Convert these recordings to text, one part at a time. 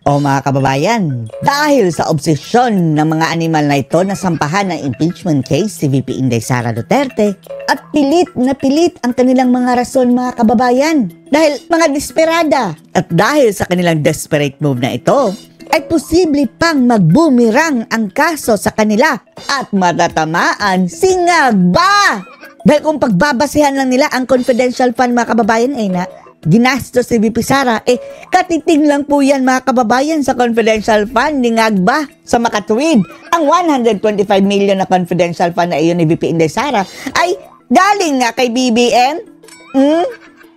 O mga kababayan, dahil sa obsesyon ng mga animal na ito na sampahan ng impeachment case si VP Inday Sara Duterte at pilit na pilit ang kanilang mga rason mga kababayan dahil mga desperada at dahil sa kanilang desperate move na ito ay posible pang magbumirang ang kaso sa kanila at matatamaan si Ngagba. Dahil kung pagbabasehan lang nila ang confidential fund mga kababayan ay na ginastos si VP Sara, katiting lang po yan mga kababayan sa confidential fund ni Ngagba sa makatuwid. Ang 125 million na confidential fund na iyon ni VP Inday Sara ay galing nga kay BBM.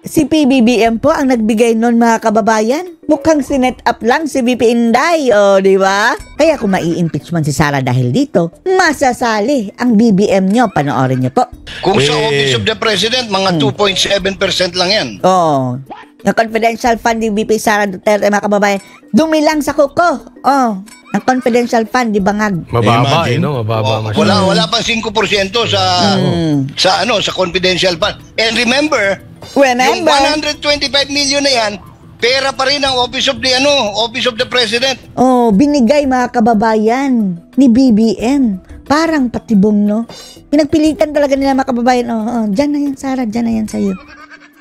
Si PBBM po ang nagbigay nun mga kababayan. Mukhang sinet up lang si VP Inday, di ba? Kaya kung mai-impeachment si Sara dahil dito, masasali ang BBM nyo. Panoorin nyo po. Kung sa Office of the President, mga 2.7% lang yan. Yung confidential fund ni VP Sara Duterte, mga kababayan, dumilang sa kuko. Ang confidential fund, di bangag. Mababa, no? Mababa. Wala pang 5% sa confidential fund. And remember, yung 125 million na yan, pera pa rin ang Office of the President. Binigay mga kababayan ni BBM. Parang patibong, no? Pinagpilitan talaga nila mga kababayan. Dyan na yan, Sara, dyan na yan sa'yo.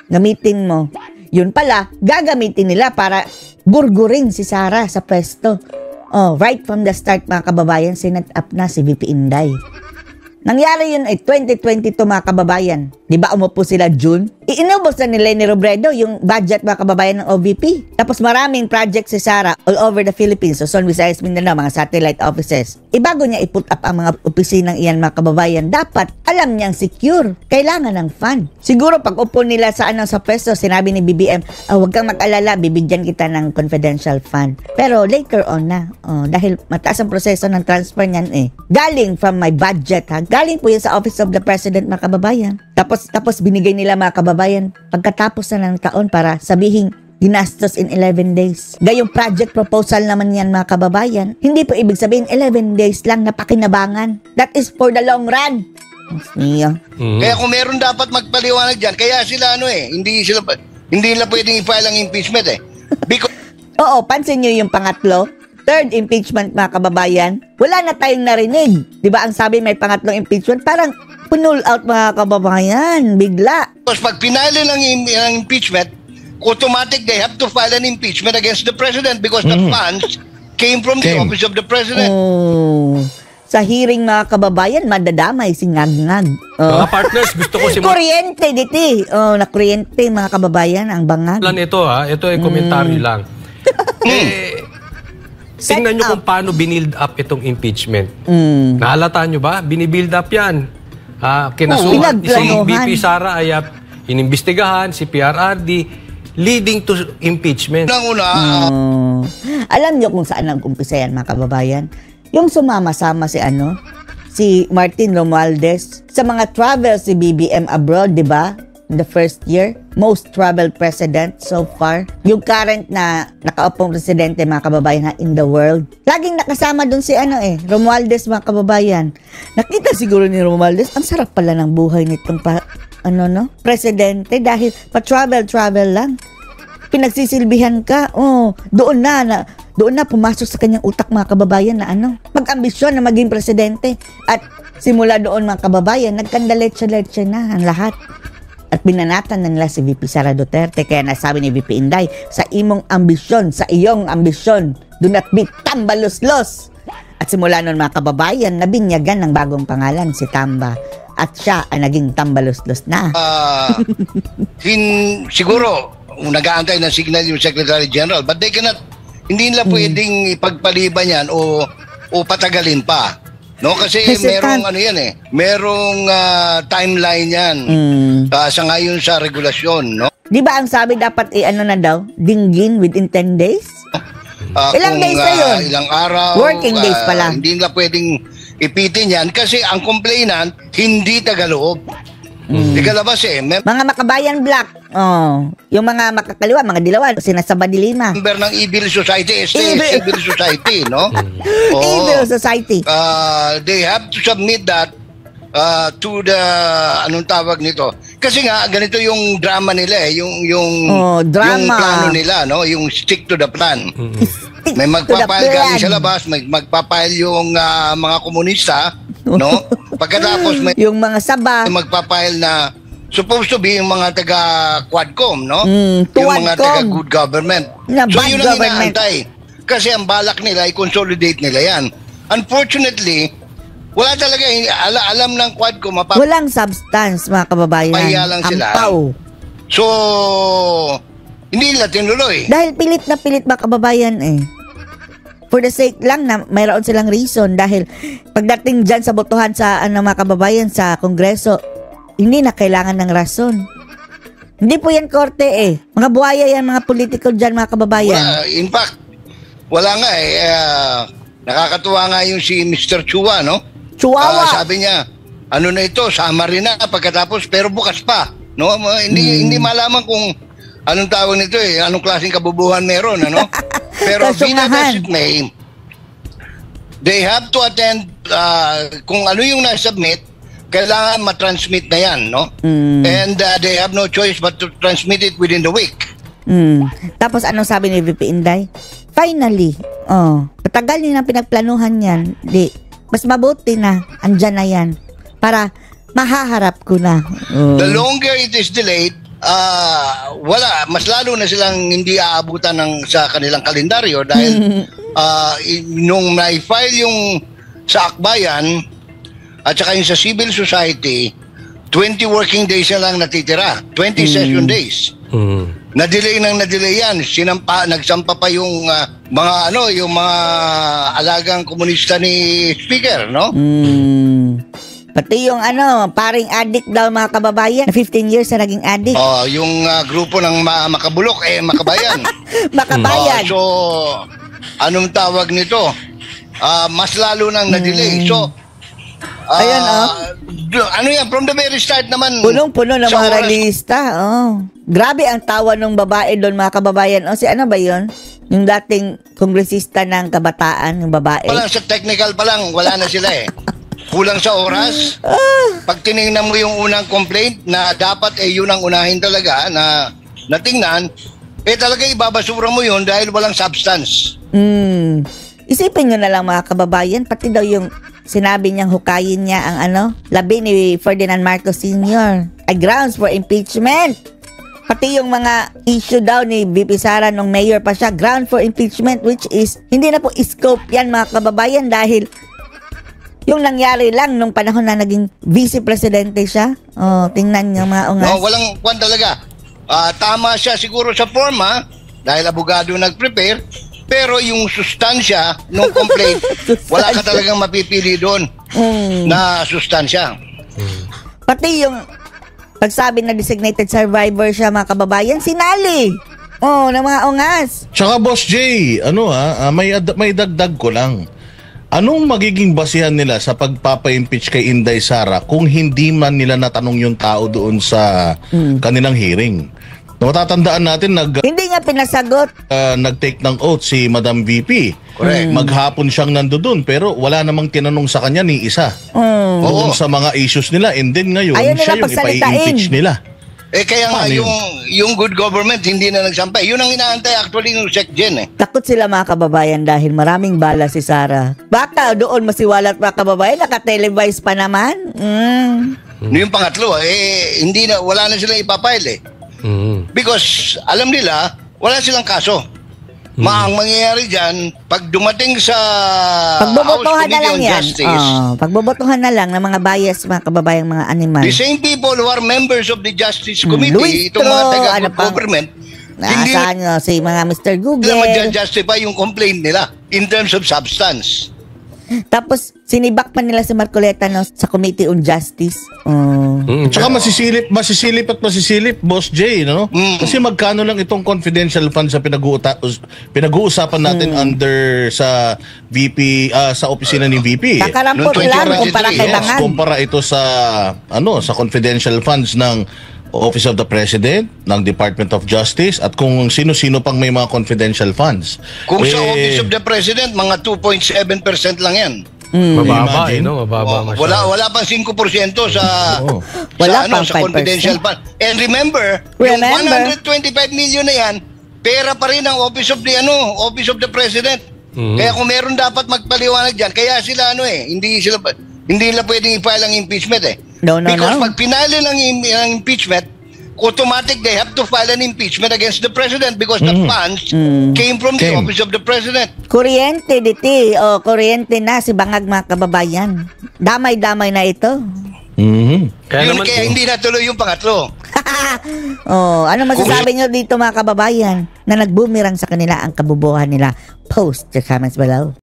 Gamitin mo. Yun pala, gagamitin nila para burgurin si Sara sa pwesto. Right from the start mga kababayan, sinet up na si VP Inday. Nangyari yun ay 2022 mga kababayan. Di ba umupo sila June? Inubos na ni Leni Robredo yung budget mga kababayan ng OVP. Tapos maraming project si Sara all over the Philippines, Luzon, Visayas, Mindanao, mga satellite offices. Bago niya i-put up ang mga opisinang iyan mga kababayan, dapat alam niyang secure. Kailangan ng fund. Siguro pag upo nila sa pwesto, sinabi ni BBM, huwag kang mag-alala, bibigyan kita ng confidential fund. Pero later on na, dahil mataas ang proseso ng transfer niyan galing from my budget Galing po yan sa Office of the President mga kababayan. Tapos binigay nila mga kababayan pagkatapos na ng taon para sabihing ginastos in 11 days. Gayong project proposal naman yan mga kababayan. Hindi po ibig sabihin 11 days lang na pakinabangan. That is for the long run. Kaya kung meron dapat magpaliwanag dyan, kaya sila hindi nila pwedeng i-file ang impeachment Because pansin nyo yung pangatlo. Third impeachment mga kababayan, wala na tayong narinig. Di ba ang sabi may pangatlong impeachment? Parang pull out mga kababayan, bigla. Tapos pag pinali ng impeachment, automatic they have to file an impeachment against the President because the funds came from the Office of the President. Sa hearing mga kababayan, madadamay si Ngag-Ngag. Mga partners, gusto ko kuryente diti. Na-kuryente mga kababayan, ang bangag. Ito ay komentaryo lang. Tingnan nyo kung paano binild up itong impeachment. Nahalata nyo ba? Binibuild up yan. Kinasuhan. Si VP Sara ay inimbestigahan, si PRRD, leading to impeachment. Alam nyo kung saan nag-umpisa yan mga kababayan? Yung sumama-sama si Martin Romualdez sa mga travels si BBM abroad, di ba? The first year, most traveled president so far. Yung current na nakaupong presidente mga kababayan in the world. Laging nakasama dun si Romualdez mga kababayan. Nakita siguro ni Romualdez, ang sarap pala ng buhay nitong presidente dahil pa-travel lang. Pinagsisilbihan ka, doon na pumasok sa kanyang utak mga kababayan na mag-ambisyon na maging presidente. At simula doon mga kababayan, nagkandaletse-letse na ang lahat. At binanatan na nila si VP Sara Duterte. Kaya nasabi ni VP Inday, sa iyong ambisyon, do not be tambaluslos. At simula noon mga kababayan, nabinyagan ng bagong pangalan si Tamba. At siya ay naging tambaluslos na. Siguro, nag-aantay ng signal yung Secretary General, but hindi nila pwedeng ipagpaliban yan o patagalin pa. Kasi merong merong timeline yan sa ngayon sa regulasyon, Di ba ang sabi dapat dinggin within 10 days? Ilang days na yun? Ilang araw. Working days pala. Hindi nila pwedeng ipitin yan kasi ang complainant hindi tagaloob. Ikalabas mga makabayan black. Yung mga makakaliwa, mga dilawan, sinasaba dilima. Member ng Evil Society, Evil Society, no? Evil Society. They have to submit that to the anong tawag nito. Kasi nga ganito yung drama nila yung drama. Yung plano nila, no? Yung stick to the plan. May magpapile galing sa labas, may magpapile yung mga komunista, no? Pagkatapos may Yung mga saba. magpapile na supposed to be yung mga taga Quadcom, no? Yung Tuwadcom. mga taga good government. Na So bad yun ang government. inaantay. Kasi ang balak nila, i-consolidate nila yan. Unfortunately, wala talaga, alam ng Quadcom, Walang substance, mga kababayan. Pahiya lang sila. Ampaw. So, hindi nila tinuloy. Dahil pilit na pilit, mga kababayan eh. For the sake lang na mayroon silang reason. Dahil pagdating dyan sa botohan sa mga kababayan sa Kongreso, hindi na kailangan ng rason. Hindi po yan korte eh. Mga buhaya yan, mga politiko dyan, mga kababayan. In fact, wala nga eh. Nakakatuwa nga yung si Mr. Chua, no? Chihuahua. Sabi niya, ano na ito, summary na pagkatapos, pero bukas pa. No? Hindi malaman kung anong tawag nito eh, anong klaseng kabubuhan meron, ano? Pero Kasungahan. it may, they have to attend, kung ano yung na-submit, kailangan matransmit na yan, no? And they have no choice but to transmit it within the week. Tapos anong sabi ni VP Inday? Finally, matagal niyo na pinagplanuhan yan. Mas mabuti na, andyan na yan. Para mahaharap ko na. The longer it is delayed, mas lalo na silang hindi aabutan sa kanilang kalendaryo dahil nung na-file yung sa akbayan at saka yung sa civil society, 20 working days na lang natitira. 20 session days. Na-delay yan. Nagsampa pa yung yung mga alagang komunista ni Speaker, no? Pati yung paring addict daw, mga kababayan. 15 years na naging addict. Yung grupo ng makabulok, makabayan. Makabayan. So, anong tawag nito? Mas lalo nang na-delay. So, Ayan, ano yan, from the very start naman. Punong-puno ng sa mga oras- realista. Grabe ang tawa ng babae doon, mga kababayan. Si ano ba yun? Yung dating kongresista ng kabataan, yung babae. Wala sa technical pa lang, wala na sila eh. Kulang sa oras. Pag tinignan mo yung unang complaint na dapat yun ang unahin talaga na natingnan, talaga ibabasura mo yun dahil walang substance. Isipin nyo na lang, mga kababayan, pati daw yung sinabi niyang hukayin niya ang labi ni Ferdinand Marcos Sr. ay grounds for impeachment. Pati yung mga issue daw ni VP Sara nung mayor pa siya, ground for impeachment, which is, hindi na po scope yan, mga kababayan, dahil yung nangyari lang nung panahon na naging vice-presidente siya. Tingnan nyo, mga ungas. No, walang kwan talaga. Tama siya siguro sa forma dahil abogado nag-prepare, pero yung sustansya ng complaint, wala ka talagang mapipili doon na sustansya. Pati yung pagsabi na designated survivor siya, mga kababayan, sinali. Ng mga ungas. Tsaka Boss Jay, may dagdag ko lang. Anong magiging basihan nila sa pagpapa-impeach kay Inday Sara kung hindi man nila natanong yung tao doon sa kanilang hearing? Matatandaan natin Hindi nga pinasagot. nag-take ng oath si Madam VP. Correct. Maghapon siyang nandoon pero wala namang tinanong sa kanya ni isa. Oo. Sa mga issues nila, and then ngayon Ayaw nila siya yung pagsalitain. ipa-impeach nila. Kaya nga, Paano yun? yung good government hindi na nagsampay. Yun ang inaantay actually ng SecGen Takot sila, mga kababayan, dahil maraming bala si Sara. Baka doon masiwalat, mga kababayan, naka-televise pa naman. Yung pangatlo, wala na silang ipapile Because alam nila, wala silang kaso. Ang mangyayari dyan, pag dumating sa Pagbobotohan House na Committee lang on yan. Justice, Pagbobotohan na lang ng mga bias, mga kababayang mga animal. the same people who are members of the Justice Committee, Luis itong mga Tro, taga-good government, hindi Naasahan nyo si mga Mr. nila Google. ma-justify yung complaint nila in terms of substance. Tapos, sinibak pa nila si Marcoleta sa Committee on Justice. Tsaka masisilip at masisilip, Boss Jay, no? Kasi magkano lang itong confidential funds sa pinag-uusapan natin under sa VP, sa opisina ni VP. Kakarampot Noong lang 2023, kumpara kay Yes, Bangan. kumpara ito sa sa confidential funds ng Office of the President, ng Department of Justice, at kung sino-sino pang may mga confidential funds. Kung sa Office of the President, mga 2.7% lang yan. Mababa, Imagine. Mababa masyado. Wala pang 5% sa Wala pang sa 5%. confidential fund. And remember, yung 125 million na yan, pera pa rin ang Office of the President. Kaya kung meron dapat magpaliwanag diyan, kaya sila hindi nila pwedeng i-file ang impeachment eh. No. Because pag pinali ng impeachment, automatic they have to file an impeachment against the President because the funds came from the Office of the President. Kuryente, diti. O, kuryente na si Bangag, mga kababayan. Damay-damay na ito. Kaya Hindi natuloy yung pangatlo. Ano masasabi nyo dito, mga kababayan, na nag-boomerang sa kanila ang kabubuhan nila? Post your comments below.